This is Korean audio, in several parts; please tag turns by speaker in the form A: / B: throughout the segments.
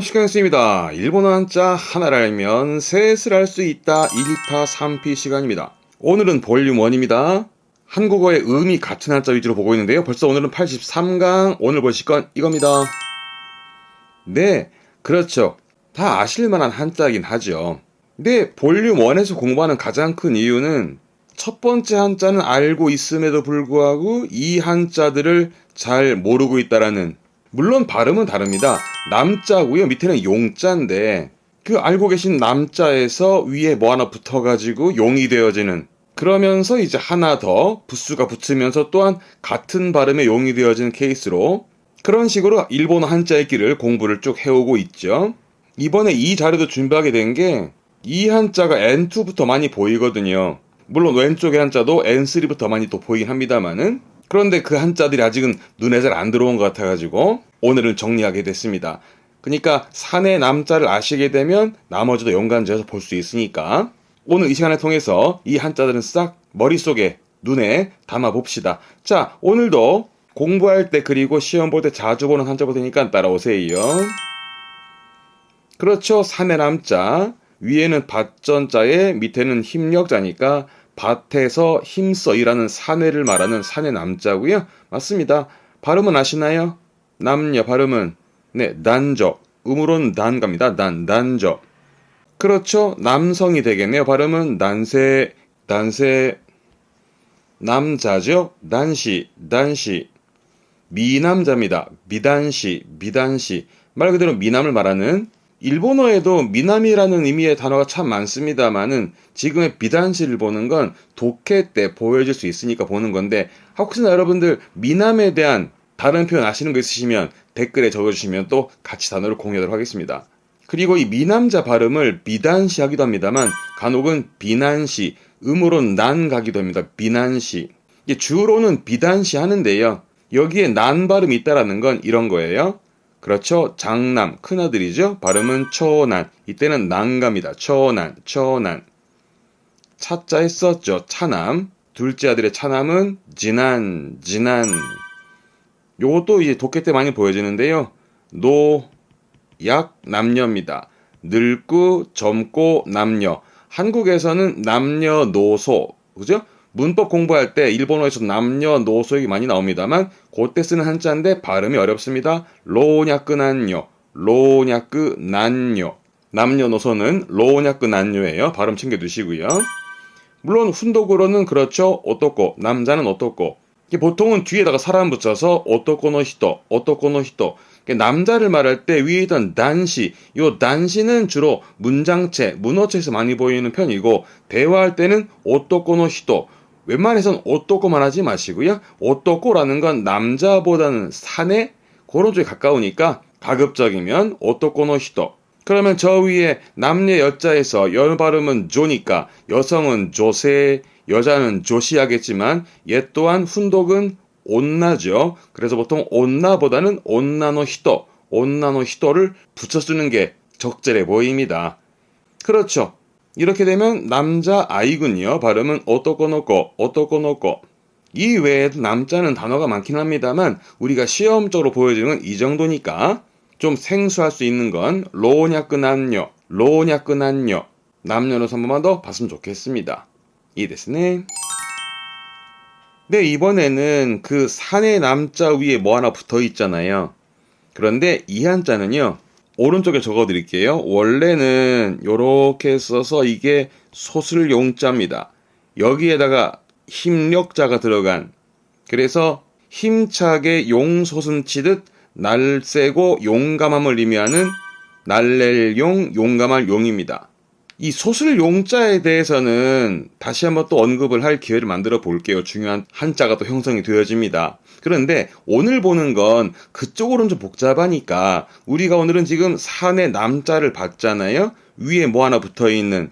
A: 시간이 있습니다. 일본어 한자 하나를 알면 셋을 알 수 있다. 1타 3피 시간입니다. 오늘은 볼륨 1입니다. 한국어의 음이 같은 한자 위주로 보고 있는데요. 벌써 오늘은 83강. 오늘 보실 건 이겁니다. 네, 그렇죠. 다 아실만한 한자이긴 하죠. 근데 볼륨 1에서 공부하는 가장 큰 이유는 첫 번째 한자는 알고 있음에도 불구하고 이 한자들을 잘 모르고 있다라는, 물론 발음은 다릅니다. 남자고요. 밑에는 용자인데 그 알고 계신 남자에서 위에 뭐 하나 붙어가지고 용이 되어지는, 그러면서 이제 하나 더 부수가 붙으면서 또한 같은 발음의 용이 되어지는 케이스로, 그런 식으로 일본어 한자의 길을 공부를 쭉 해오고 있죠. 이번에 이 자료도 준비하게 된 게 이 한자가 N2부터 많이 보이거든요. 물론 왼쪽의 한자도 N3부터 많이 또 보이긴 합니다만은, 그런데 그 한자들이 아직은 눈에 잘 안 들어온 것 같아가지고 오늘은 정리하게 됐습니다. 그러니까 산의 남자를 아시게 되면 나머지도 연관지어서 볼 수 있으니까 오늘 이 시간을 통해서 이 한자들은 싹 머릿속에 눈에 담아봅시다. 자, 오늘도 공부할 때 그리고 시험 볼 때 자주 보는 한자 볼 테니까 따라오세요. 그렇죠. 산의 남자, 위에는 밭전자에 밑에는 힘력자니까 밭에서 힘써 일하는 사내를 말하는 산의 남자고요. 맞습니다. 발음은 아시나요? 남녀 발음은 네, 난저. 음으로는 난갑니다. 난저. 그렇죠. 남성이 되겠네요. 발음은 난세. 남자죠. 단시. 미남자입니다. 미단시. 말 그대로 미남을 말하는, 일본어에도 미남이라는 의미의 단어가 참 많습니다만은 지금의 비단시를 보는 건 독해 때 보여줄 수 있으니까 보는 건데, 혹시나 여러분들 미남에 대한 다른 표현 아시는 거 있으시면 댓글에 적어주시면 또 같이 단어를 공유하도록 하겠습니다. 그리고 이 미남자 발음을 비단시 하기도 합니다만 간혹은 비난시, 음으로는 난 가기도 합니다. 비난시. 주로는 비단시 하는데요. 여기에 난 발음이 있다라는 건 이런 거예요. 그렇죠. 장남, 큰아들이죠. 발음은 초난. 이때는 난갑니다. 초난. 차자에 썼죠. 차남. 둘째 아들의 차남은 진한. 요것도 이제 독해 때 많이 보여지는데요. 약 남녀입니다. 늙고 젊고 남녀. 한국에서는 남녀노소. 그죠? 문법 공부할 때 일본어에서 남녀노소 얘기 많이 나옵니다만 그때 쓰는 한자인데 발음이 어렵습니다. 로냐끄 난요. 남녀노소는 로냐끄 난요예요. 발음 챙겨두시고요. 물론 훈독으로는 그렇죠. 오토코, 남자는 오토코. 보통은 뒤에다가 사람 붙여서 오토코노 히토. 남자를 말할 때 위에 있던 단시, 요 단시는 주로 문장체, 문어체에서 많이 보이는 편이고, 대화할 때는 오토코노 히토. 웬만해선 오토코만 하지 마시고요. 오토코라는 건 남자보다는 사내, 그런 쪽에 가까우니까 가급적이면 오토코노 히토. 그러면 저 위에 남녀 여자에서 여 발음은 조니까 여성은 조세, 여자는 조시하겠지만 얘 또한 훈독은 온나죠. 그래서 보통 온나보다는 온나노 히토를 붙여 쓰는 게 적절해 보입니다. 그렇죠. 이렇게 되면 남자 아이군요. 발음은 오토코노코. 이 외에도 남자는 단어가 많긴 합니다만 우리가 시험적으로 보여주는 건 이 정도니까 좀 생소할 수 있는 건 로냐끄 난요. 남녀노소 한 번만 더 봤으면 좋겠습니다. 이 데스네. 네, 이번에는 그 산의 남자 위에 뭐 하나 붙어 있잖아요. 그런데 이 한자는요, 오른쪽에 적어 드릴게요. 원래는 요렇게 써서 이게 소슬용자입니다. 여기에다가 힘력자가 들어간, 그래서 힘차게 용소슴 치듯 날쌔고 용감함을 의미하는 날렐용, 용감할 용입니다. 이 소슬용자에 대해서는 다시 한번 또 언급을 할 기회를 만들어 볼게요. 중요한 한자가 또 형성이 되어집니다. 그런데 오늘 보는 건 그쪽으로는 좀 복잡하니까 우리가 오늘은 지금 산의 남자를 봤잖아요. 위에 뭐 하나 붙어있는,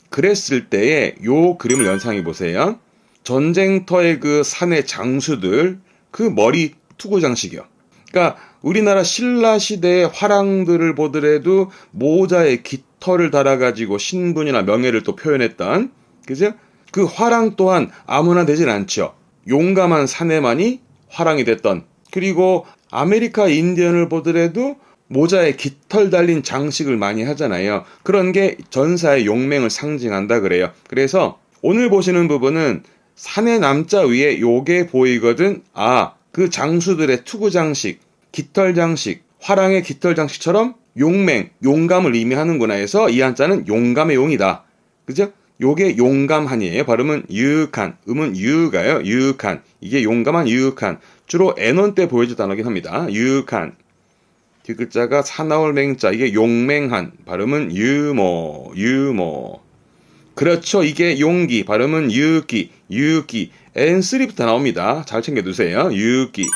A: 그랬을 때에 요 그림을 연상해 보세요. 전쟁터의 그 산의 장수들, 그 머리 투구 장식이요. 그러니까 우리나라 신라 시대의 화랑들을 보더라도 모자에 깃털을 달아가지고 신분이나 명예를 또 표현했던, 그죠? 그 화랑 또한 아무나 되진 않죠. 용감한 사내만이 화랑이 됐던. 그리고 아메리카 인디언을 보더라도 모자에 깃털 달린 장식을 많이 하잖아요. 그런 게 전사의 용맹을 상징한다 그래요. 그래서 오늘 보시는 부분은 산의 남자 위에 요게 보이거든. 아, 그 장수들의 투구 장식, 깃털 장식, 화랑의 깃털 장식처럼 용맹, 용감을 의미하는구나 해서 이 한자는 용감의 용이다. 그죠? 요게 용감한이에요. 발음은 유익한, 음은 유가요. 유익한. 이게 용감한, 유익한. 주로 N원 때 보여줄 단어긴 합니다. 유익한. 뒷글자가 사나울 맹자. 이게 용맹한. 발음은 유모, 유모. 그렇죠. 이게 용기. 발음은 유기, 유기. N3부터 나옵니다. 잘 챙겨두세요. 유기.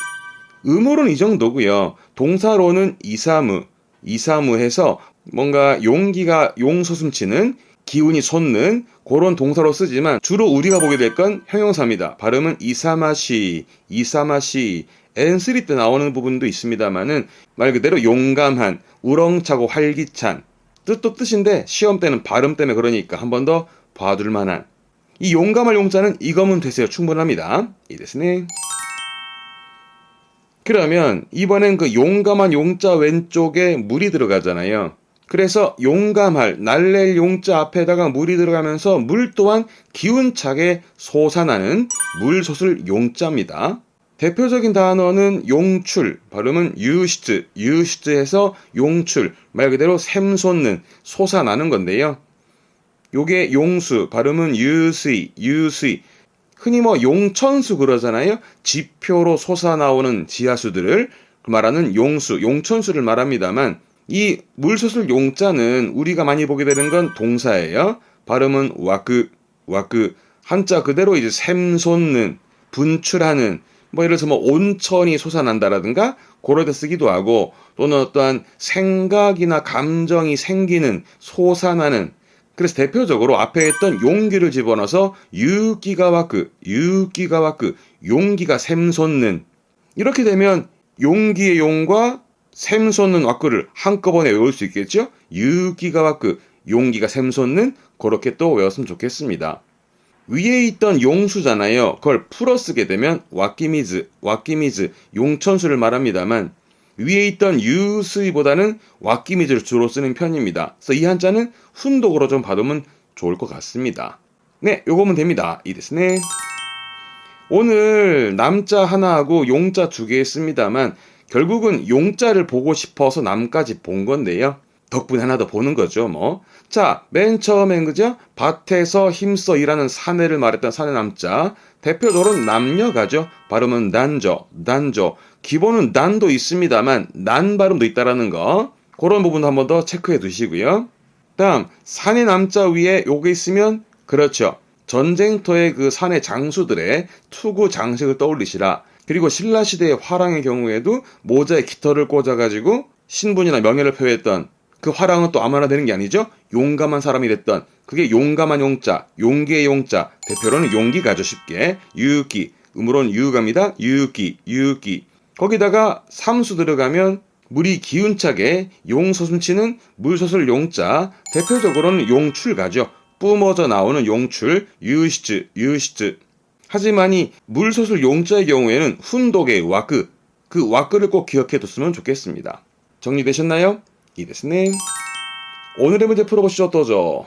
A: 음으로는 이 정도고요. 동사로는 이사무, 이사무 해서 뭔가 용기가 용솟음치는 기운이 솟는 그런 동사로 쓰지만 주로 우리가 보게 될 건 형용사입니다. 발음은 이사마시, 이사마시. N3 때 나오는 부분도 있습니다만은 말 그대로 용감한, 우렁차고 활기찬. 뜻도 뜻인데 시험 때는 발음 때문에 그러니까 한 번 더 봐둘 만한. 이 용감할 용자는 이거면 되세요. 충분합니다. 이 됐으네. 그러면 이번엔 그 용감한 용자 왼쪽에 물이 들어가잖아요. 그래서 용감할, 날랠 용자 앞에다가 물이 들어가면서 물 또한 기운차게 솟아나는 물솟을 용자입니다. 대표적인 단어는 용출, 발음은 유시트, 유시트에서 용출, 말 그대로 샘솟는, 솟아나는 건데요. 요게 용수, 발음은 유수이, 유수이. 흔히 뭐 용천수 그러잖아요. 지표로 솟아나오는 지하수들을 말하는 용수, 용천수를 말합니다만 이 물솟을 용자는 우리가 많이 보게 되는 건 동사예요. 발음은 와그, 와그. 한자 그대로 이제 샘솟는, 분출하는, 뭐 예를 들어서 뭐 온천이 솟아난다라든가 그럴 때 쓰기도 하고 또는 어떠한 생각이나 감정이 생기는, 솟아나는. 그래서 대표적으로 앞에 했던 용기를 집어넣어서 유기가와크, 유기가와크, 용기가 샘솟는. 이렇게 되면 용기의 용과 샘솟는 와크를 한꺼번에 외울 수 있겠죠? 유기가와크, 용기가 샘솟는. 그렇게 또 외웠으면 좋겠습니다. 위에 있던 용수잖아요. 그걸 풀어 쓰게 되면 와키미즈, 와키미즈, 용천수를 말합니다만 위에 있던 유스이보다는 와키미즈를 주로 쓰는 편입니다. 그래서 이 한자는 훈독으로 좀 받으면 좋을 것 같습니다. 네, 요거면 됩니다. 이 됐네. 오늘 남자 하나하고 용자 2개 했습니다만 결국은 용자를 보고 싶어서 남까지 본 건데요. 덕분에 하나 더 보는 거죠, 뭐. 자, 맨 처음엔 그죠? 밭에서 힘써 일하는 사내를 말했던 사내 남자. 대표적으로 남녀가죠. 발음은 난저, 난저. 기본은 난도 있습니다만 난 발음도 있다라는 거. 그런 부분도 한번 더 체크해 두시고요. 다음, 사내 남자 위에 요게 있으면 그렇죠. 전쟁터의 그 사내 장수들의 투구 장식을 떠올리시라. 그리고 신라시대의 화랑의 경우에도 모자에 깃털을 꽂아가지고 신분이나 명예를 표했던 그 화랑은 또 아무나 되는 게 아니죠. 용감한 사람이 됐던 그게 용감한 용자, 용기의 용자. 대표로는 용기가죠. 쉽게. 유기, 음으로는 유가입니다. 유기, 유기. 거기다가 삼수 들어가면 물이 기운차게 용솟음치는 물솟을 용자. 대표적으로는 용출가죠. 뿜어져 나오는 용출, 유시즈, 유시즈. 하지만 이 물솟을 용자의 경우에는 훈독의 와크, 그 와크를 꼭 기억해 뒀으면 좋겠습니다. 정리되셨나요? 이 됐네. 오늘의 문제 풀어보시죠. 어떠죠?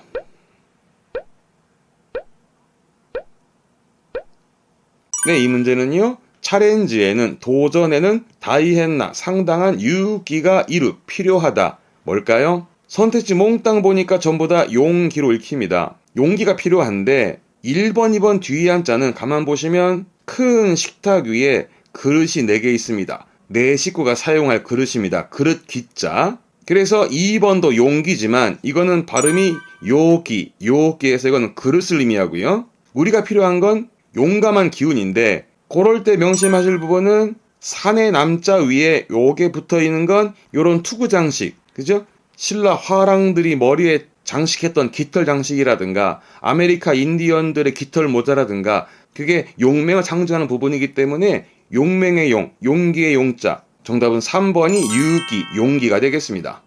A: 네, 이 문제는요. 챌린지에는, 도전에는 다이했나 상당한 유기가 이루 필요하다. 뭘까요? 선택지 몽땅 보니까 전부 다 용기로 읽힙니다. 용기가 필요한데 1번, 2번 뒤에 한자는 가만 보시면 큰 식탁 위에 그릇이 4개 있습니다. 내 식구가 사용할 그릇입니다. 그릇 기자. 그래서 2번도 용기지만 이거는 발음이 요기, 요기에서 이거는 그릇을 의미하고요. 우리가 필요한 건 용감한 기운인데 그럴 때 명심하실 부분은 산의 남자 위에 요게 붙어있는 건 요런 투구 장식, 그죠? 신라 화랑들이 머리에 장식했던 깃털 장식이라든가 아메리카 인디언들의 깃털 모자라든가 그게 용맹을 상징하는 부분이기 때문에 용맹의 용, 용기의 용자. 정답은 3번이 유기, 용기가 되겠습니다.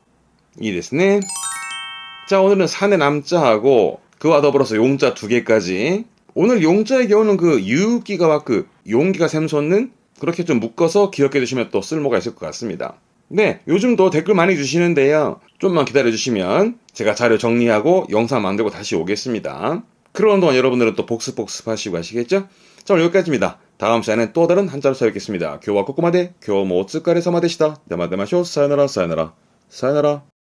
A: 이 됐네. 자, 오늘은 산의 남자하고 그와 더불어서 용자 2개까지. 오늘 용자의 경우는 그 유기가와 그 용기가 샘솟는 그렇게 좀 묶어서 기억해 두시면 또 쓸모가 있을 것 같습니다. 네, 요즘도 댓글 많이 주시는데요. 좀만 기다려주시면 제가 자료 정리하고 영상 만들고 다시 오겠습니다. 그러는 동안 여러분들은 또 복습 하시고 하시겠죠? 자, 오늘 여기까지입니다. 다음 시간엔 또 다른 한자로 찾아뵙겠습니다. 교와 꼬꼬마대, 교모 츠까레 사마데시다. 데마데마쇼, 사요나라, 사요나라, 사요나라.